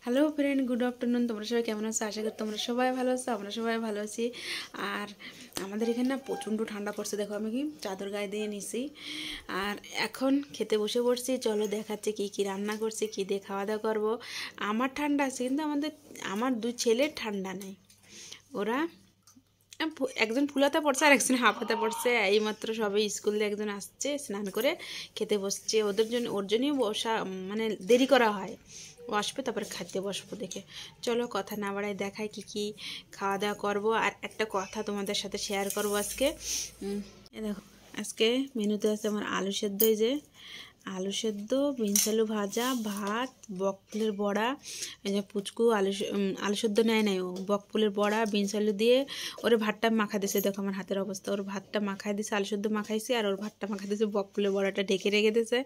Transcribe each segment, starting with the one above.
Hello friend, good afternoon. তোমরা সবাই কেমন আছো? আশা করি তোমরা সবাই ভালো আছো, আমরা সবাই ভালো আছি। আর আমাদের এখানে না প্রচণ্ড ঠান্ডা পড়ছে। দেখো আমি কি চাদর গায়ে দিয়ে নিছি। আর এখন খেতে বসে পড়ছি। চলো দেখাচ্ছি কি কি রান্না করছি, কি দিয়ে খাওয়া দাওয়া করবো। আমার ঠান্ডা আছে, কিন্তু আমার দুই ছেলের ঠান্ডা নেই। ওরা একজন ফুলাতে পড়ছে আর একজন হাঁপাতে পড়ছে। এইমাত্র সবাই স্কুল দিয়ে একজন আসছে, স্নান করে খেতে বসছে। ওর জন্যই বসা, মানে দেরি করা হয়। ও আসবে তারপরে খাইতে বসবো দেখে। চলো কথা না বাড়াই, দেখাই কি কি খাওয়া দাওয়া করবো। আর একটা কথা তোমাদের সাথে শেয়ার করবো আজকে। এ দেখো, আজকে মেনুতে আছে আমার আলু সেদ্ধ, এই যে আলু সেদ্ধ, বিনস আলু ভাজা, ভাত, বকফুলের বড়া। এই যে পুচকু আলু সেদ্ধ নেয় নাই, ও বকফুলের বড়া বিনস আলু দিয়ে ওরে ভাতটা মাখা দিছে। দেখো আমার হাতের অবস্থা, ওর ভাতটা মাখাই দিছে, আলু সেদ্ধ মাখাইছে, আর ওর ভাতটা মাখা দিছে, বকফুলের বড়াটা ঢেকে রেখে দিছে।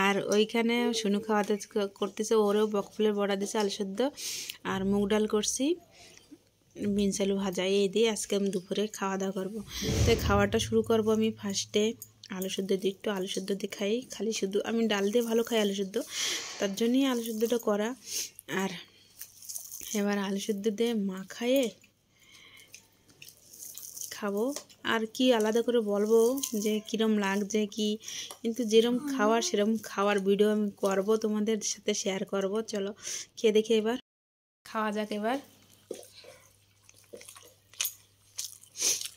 আর ওইখানে শুনু খাওয়াতে করতেছে, ওরেও বকফুলের বড়া দিছে, আলু সেদ্ধ আর মুগ ডাল করছি, বিনস আলু ভাজা। এই দিয়ে আজকে আমি দুপুরে খাওয়া দাওয়া করবো। তো খাওয়াটা শুরু করবো আমি ফার্স্টে আলু সেদ্ধ দিয়ে। একটু আলু সেদ্ধ দিয়ে খাই, খালি শুধু আমি ডাল দিয়ে ভালো খাই আলু সেদ্ধ, তার জন্যই আলু সেদ্ধটা করা। আর এবার আলু সেদ্ধ দিয়ে মাখায়ে খাবো। আর কি আলাদা করে বলবো যে কীরম লাগছে কি, কিন্তু যেরকম খাওয়ার সেরকম খাওয়ার ভিডিও আমি করবো, তোমাদের সাথে শেয়ার করব। চলো খেয়ে দেখে এবার খাওয়া যাক। এবার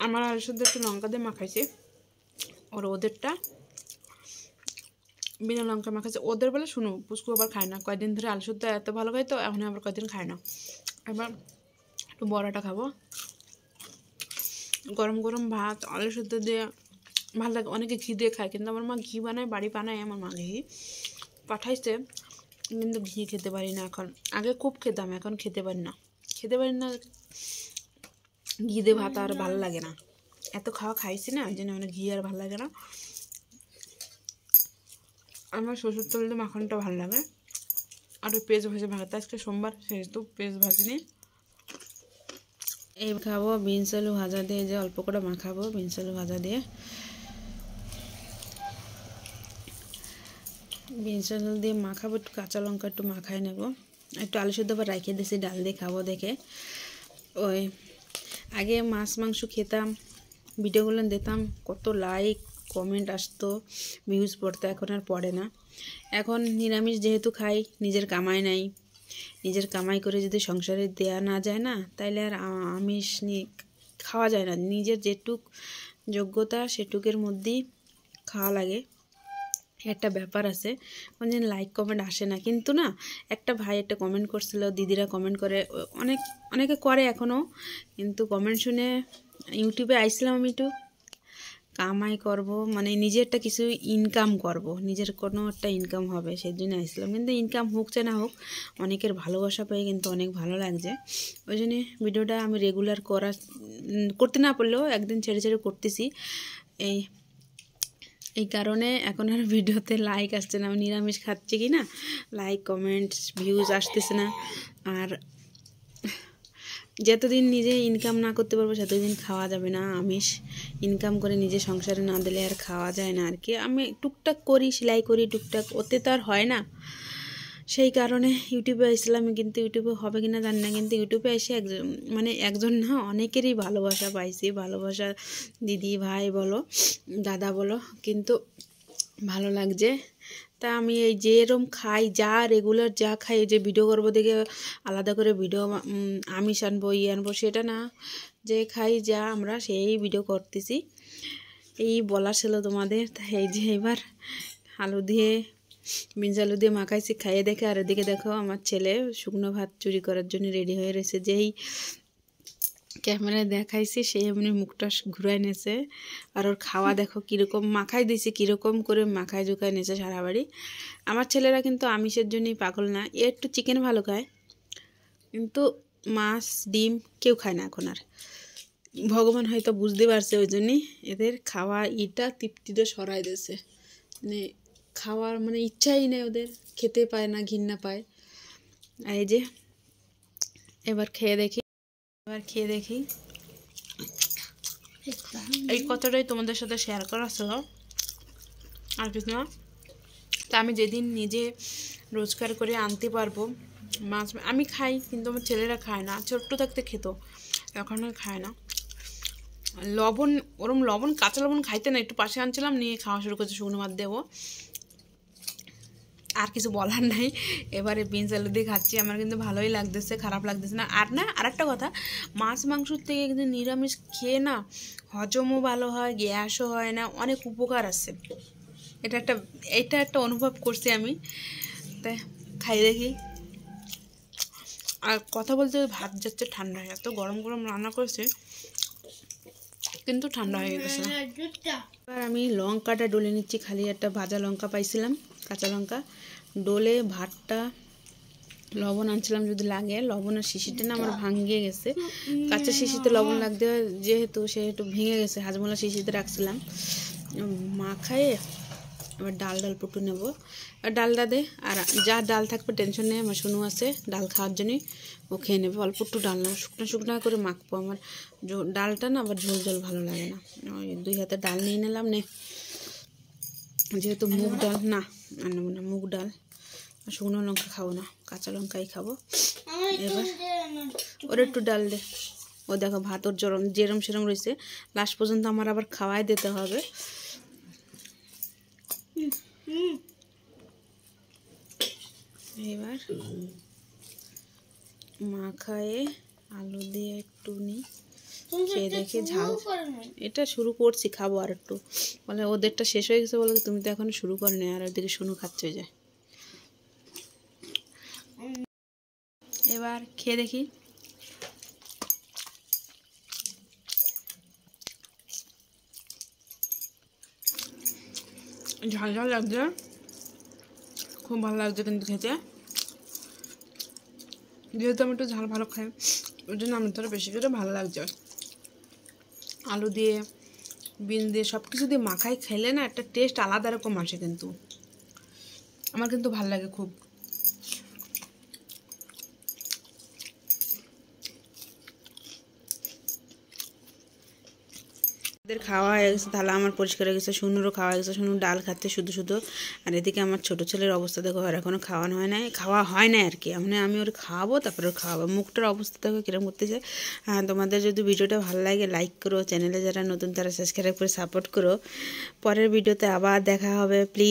আমার আলু সেদ্ধ একটু লঙ্কা দিয়ে মাখাইছি, ওদেরটা বিনা লঙ্কা মাখাইছে। ওদের বলে শুনো, পুচকু আবার খায় না, কয়েকদিন ধরে আলু সেদ্ধ এত ভালো খাই, তো এখন আবার কয়েকদিন খায় না। এবার একটু বড়াটা খাবো, গরম গরম ভাত আলু সেদ্ধ দিয়ে ভালো লাগে। অনেকে ঘি দিয়ে খায়, কিন্তু আমার মা ঘি বানায়, বাড়ি বানায় আমার মা ঘি পাঠাইছে, কিন্তু ঘি খেতে পারি না এখন। আগে খুব খেতাম, এখন খেতে পারি না ঘি দিয়ে ভাত আর ভালো লাগে না। এত খাইছি না, যেন মানে ঘি আর ভালো লাগে না। আমার শ্বশুর তেল দিয়ে মাখনটা ভালো লাগে। আর ওই পেঁয়াজ ভাজা ভাত, আজকে সোমবার সেহেতু পেঁয়াজ ভাজিনি। এই খাবো বিনস আলু ভাজা দিয়ে, যে অল্প করে মাখাবো বিনস আলু ভাজা দিয়ে। বিনস আলু দিয়ে মাখাবো, একটু কাঁচা লঙ্কা একটু মাখায় নেব, একটু আলু সেদ্ধ আবার রেখে দিয়েছি ডাল দিয়ে খাবো দেখে। ওই আগে মাছ মাংস খেতাম, ভিডিওগুলো দিতাম, কত লাইক কমেন্ট আসতো, ভিউজ পড়তো, এখন আর পড়ে না। এখন নিরামিষ যেহেতু খাই, নিজের কামাই নাই, নিজের কামাই করে যদি সংসারে দেয়া না যায় না, তাইলে আর আমিষ খাওয়া যায় না। নিজের যেটুক যোগ্যতা সেটুকের মধ্যেই খাওয়া লাগে, একটা ব্যাপার আছে। কোনদিন লাইক কমেন্ট আসে না, কিন্তু না একটা ভাই একটা কমেন্ট করছিল, দিদিরা কমেন্ট করে, অনেকে করে এখনও, কিন্তু কমেন্ট শুনে ইউটিউবে আইছিলাম আমি একটু কামাই করব, মানে নিজেরটা কিছু ইনকাম করব, নিজের কোনো একটা ইনকাম হবে, সেই জন্য আসলাম। কিন্তু ইনকাম হোক চাই না হোক, অনেকের ভালোবাসা পেয়ে কিন্তু অনেক ভালো লাগছে। ওই জন্যে ভিডিওটা আমি রেগুলার করতে না পারলেও একদিন ছেড়ে ছেড়ে করতেছি। এই কারণে এখন আর ভিডিওতে লাইক আসছে না। আমি নিরামিষ খাচ্ছি কি না, লাইক কমেন্টস ভিউজ আসতেছে না। আর যতদিন নিজে ইনকাম না করতে পারবো ততদিন খাওয়া যাবে না। আমিষ ইনকাম করে নিজে সংসারে না দিলে আর খাওয়া যায় না আর কি। আমি টুকটাক করি, সেলাই করি টুকটাক, ওতে তো আর হয় না। সেই কারণে ইউটিউবে আসলাম, কিন্তু ইউটিউবে হবে কিনা জানি না, কিন্তু ইউটিউবে এসে একজন না অনেকেরই ভালোবাসা পাইছি, ভালোবাসা দিদি ভাই বলো দাদা বলো, কিন্তু ভালো লাগছে। তা আমি এই যে এরম খাই, যা রেগুলার যা খাই, যে ভিডিও করবো দেখে আলাদা করে ভিডিও আমিষ আনবো আনবো সেটা না, যে খাই যা আমরা সেই ভিডিও করতেছি। এই বলা ছিল তোমাদের। তাই এই যে এবার আলু দিয়ে বিনস আলু দিয়ে মাখাইছি, খাইয়ে দেখে। আর এদিকে দেখো আমার ছেলে শুকনো ভাত চুরি করার জন্য রেডি হয়ে রয়েছে। যেই ক্যামেরায় দেখাইছি সেই এমনি মুখটা ঘুরাই নিয়েছে। আর ওর খাওয়া দেখো কীরকম মাখাই দিয়েছি, কীরকম করে মাখায় জুকায় নিয়েছে সারা বাড়ি। আমার ছেলেরা কিন্তু আমিষের জন্যই পাগল না, এ একটু চিকেন ভালো খায়, কিন্তু মাছ ডিম কেউ খায় না এখন আর। ভগবান হয়তো বুঝতে পারছে, ওই জন্যই এদের খাওয়া তৃপ্তিতে সরাই দিয়েছে। মানে খাওয়ার ইচ্ছাই নেই ওদের, খেতে পায় না, ঘৃণা পায়। আর এই যে এবার খেয়ে দেখি এই কথাটাই তোমাদের সাথে শেয়ার করা ছিল, আর কিছু না। তা আমি যেদিন নিজে রোজগার করে আনতে পারবো, মাছ আমি খাই, কিন্তু আমার ছেলেরা খায় না। ছোট্ট থাকতে খেত, এখন আর খায় না। লবণ, ওরম লবণ, কাঁচা লবণ খাইতে না, একটু পাশে আনছিলাম, নিয়ে খাওয়া শুরু করছে। শুকনো ভাত দেবো, আর কিছু বলার নাই। এবারে বিনস আলু দিয়ে খাচ্ছি, আমার কিন্তু ভালোই লাগতেছে, খারাপ লাগতেছে না। আর না, আরেকটা কথা, মাছ মাংসর থেকে কিন্তু নিরামিষ খেয়ে না হজমও ভালো হয়, গ্যাসও হয় না, অনেক উপকার আছে। এটা একটা অনুভব করছি আমি, তাই খাই দেখি। আর কথা বলতে ভাত যাচ্ছে ঠান্ডা হয়ে, এত গরম গরম রান্না করেছে কিন্তু ঠান্ডা হয়ে গেছে। এবার আমি লঙ্কাটা ডলে নিচ্ছি, খালি একটা ভাজা লঙ্কা পাইছিলাম, কাঁচা লঙ্কা ডলে ভাতটা। লবণ আনছিলাম যদি লাগে, লবণের শিশিটা না আমার ভাঙিয়ে গেছে। কাঁচা শিশিতে লবণ লাগতে হয় যেহেতু, সেহেতু ভেঙে গেছে। হাজমোলা শিশিতে রাখছিলাম, মাখায়ে এবার ডাল পুটু নেবো। আর ডালটা দে, আর যা ডাল থাকবে টেনশন নেই, আমার শুনু আছে ডাল খাওয়ার জন্যই, ও খেয়ে নেবে। অল্প একটু ডাল নেবো, শুকনো শুকনো করে মাখবো। আমার ডালটা না আবার ঝোল ঝোল ভালো লাগে না। ওই 2 হাতে ডাল নিয়ে নিলাম, নে যেহেতু মুগ ডাল না, আর নেবো না মুগ ডাল। শুকনো লঙ্কা খাবো না, কাঁচা লঙ্কাই খাবো। এবার ওর একটু ডাল দে। ও দেখো ভাত ওর যেরম সেরম রয়েছে, লাস্ট পর্যন্ত আমার আবার খাওয়াই দিতে হবে। এবার মাখায়ে আলু দিয়ে একটু নিই, খেয়ে দেখে ঝাল। এটা শুরু করছি, খাবো আর একটু। বলে ওদেরটা শেষ হয়ে গেছে, বলে তুমি তো এখন শুরু করনি, আর ওদিকে শুনু খাচ্ছে যায়। এবার খেয়ে দেখি। ঝাল ঝাল লাগছে, খুব ভালো লাগছে কিন্তু খেতে। যেহেতু আমি একটু ঝাল ভালো খাই, ওই জন্য আমার ধরো বেশি করে ভালো লাগছে। আলু দিয়ে, বিন দিয়ে, সব কিছু দিয়ে মাখাই খেলে না একটা টেস্ট আলাদা রকম আসে, কিন্তু আমার কিন্তু ভালো লাগে খুব। খাওয়া হয়ে গেছে, তাহলে আমার পরিষ্কার হয়ে গেছে, শুনুরও খাওয়া হয়ে গেছে। শুনু ডাল খাচ্ছে শুধু শুধু। আর এদিকে আমার ছোটো ছেলের অবস্থা দেখো, আর এখনও খাওয়ানো হয় নাই, খাওয়া হয় না আর কি। মানে আমি ওর খাওয়াবো, তারপরে ওর খাওয়াবো। মুখটার অবস্থা দেখো কিরম করতেছে। হ্যাঁ, তোমাদের যদি ভিডিওটা ভালো লাগে লাইক করো, চ্যানেলে যারা নতুন তারা সাবস্ক্রাইব করে সাপোর্ট করো। পরের ভিডিওতে আবার দেখা হবে, প্লিজ।